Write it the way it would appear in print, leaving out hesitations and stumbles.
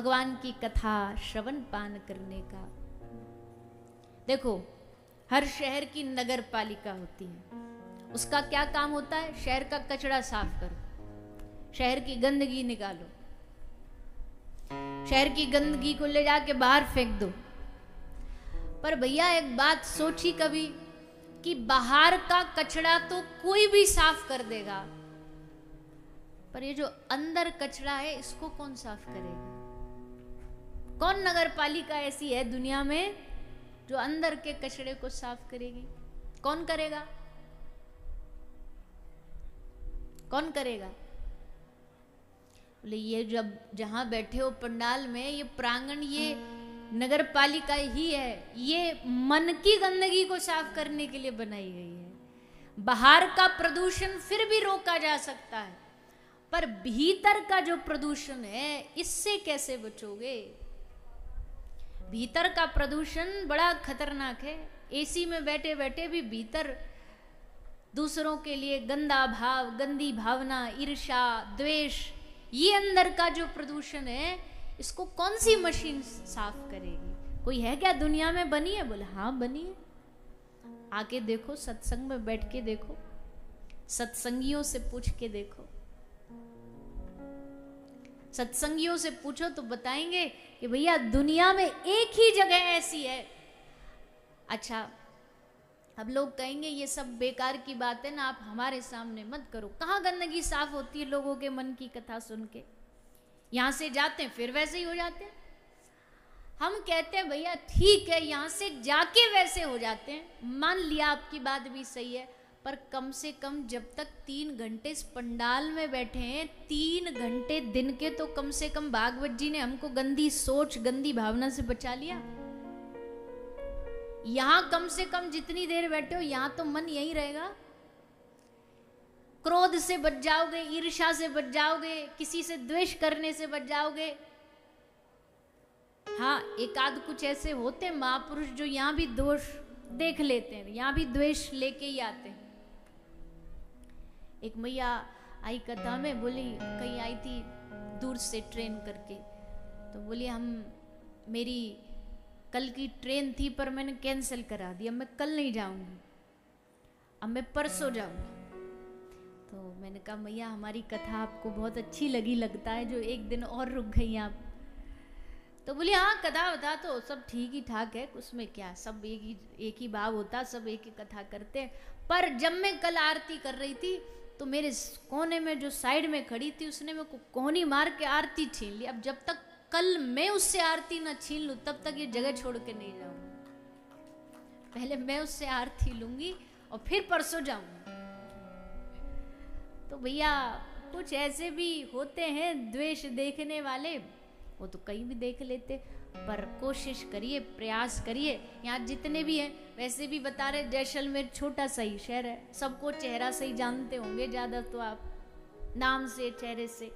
भगवान की कथा श्रवण पान करने का। देखो, हर शहर की नगर पालिका होती है, उसका क्या काम होता है? शहर का कचरा साफ करो, शहर की गंदगी निकालो, शहर की गंदगी को ले जाके बाहर फेंक दो। पर भैया एक बात सोची कभी कि बाहर का कचरा तो कोई भी साफ कर देगा, पर ये जो अंदर कचरा है इसको कौन साफ करेगा? कौन नगर पालिका ऐसी है दुनिया में जो अंदर के कचरे को साफ करेगी? कौन करेगा? कौन करेगा? बोले ये जब जहां बैठे हो पंडाल में, ये प्रांगण, ये नगर पालिका ही है, ये मन की गंदगी को साफ करने के लिए बनाई गई है। बाहर का प्रदूषण फिर भी रोका जा सकता है, पर भीतर का जो प्रदूषण है इससे कैसे बचोगे? भीतर का प्रदूषण बड़ा खतरनाक है। एसी में बैठे बैठे भी भीतर दूसरों के लिए गंदा भाव, गंदी भावना, ईर्ष्या, द्वेष, ये अंदर का जो प्रदूषण है इसको कौन सी मशीन साफ करेगी? कोई है क्या दुनिया में बनी है? बोले हाँ बनी है। आके देखो, सत्संग में बैठ के देखो, सत्संगियों से पूछ के देखो। सत्संगियों से पूछो तो बताएंगे कि भैया दुनिया में एक ही जगह ऐसी है। अच्छा, अब लोग कहेंगे ये सब बेकार की बात है ना, आप हमारे सामने मत करो। कहाँ गंदगी साफ होती है लोगों के मन की कथा सुन के? यहां से जाते हैं फिर वैसे ही हो जाते हैं। हम कहते हैं भैया ठीक है, यहां से जाके वैसे हो जाते हैं, मान लिया आपकी बात भी सही है, पर कम से कम जब तक 3 घंटे इस पंडाल में बैठे हैं, 3 घंटे दिन के, तो कम से कम भागवत जी ने हमको गंदी सोच, गंदी भावना से बचा लिया। यहां कम से कम जितनी देर बैठे हो, यहां तो मन यही रहेगा। क्रोध से बच जाओगे, ईर्ष्या से बच जाओगे, किसी से द्वेष करने से बच जाओगे। हाँ, एक आध कुछ ऐसे होते महापुरुष जो यहां भी दोष देख लेते हैं, यहां भी द्वेष लेके ही आते हैं। एक मैया आई कथा में, बोली कहीं आई थी दूर से ट्रेन करके, तो बोली मेरी कल की ट्रेन थी पर मैंने कैंसिल करा दी, अब मैं कल नहीं जाऊंगी, अब मैं परसों जाऊंगी। तो मैंने कहा मैया हमारी कथा आपको बहुत अच्छी लगी लगता है, जो एक दिन और रुक गई आप। तो बोली हाँ, कथा वथा तो सब ठीक ही ठाक है, उसमें क्या, सब एक ही भाव होता, सब एक ही कथा करते हैं। पर जब मैं कल आरती कर रही थी तो मेरे कोने में जो साइड में खड़ी थी उसने मेरे को कोहनी मार के आरती छीन ली। अब जब तक कल मैं उससे आरती ना छीन लूं तब तक ये जगह छोड़ के नहीं जाऊंगी। पहले मैं उससे आरती लूंगी और फिर परसों जाऊंगी। तो भैया कुछ ऐसे भी होते हैं द्वेष देखने वाले, वो तो कहीं भी देख लेते, पर कोशिश करिए, प्रयास करिए। यहाँ जितने भी हैं, वैसे भी बता रहे जैसलमेर छोटा सा ही शहर है, सबको चेहरा से ही जानते होंगे ज्यादा तो आप, नाम से, चेहरे से।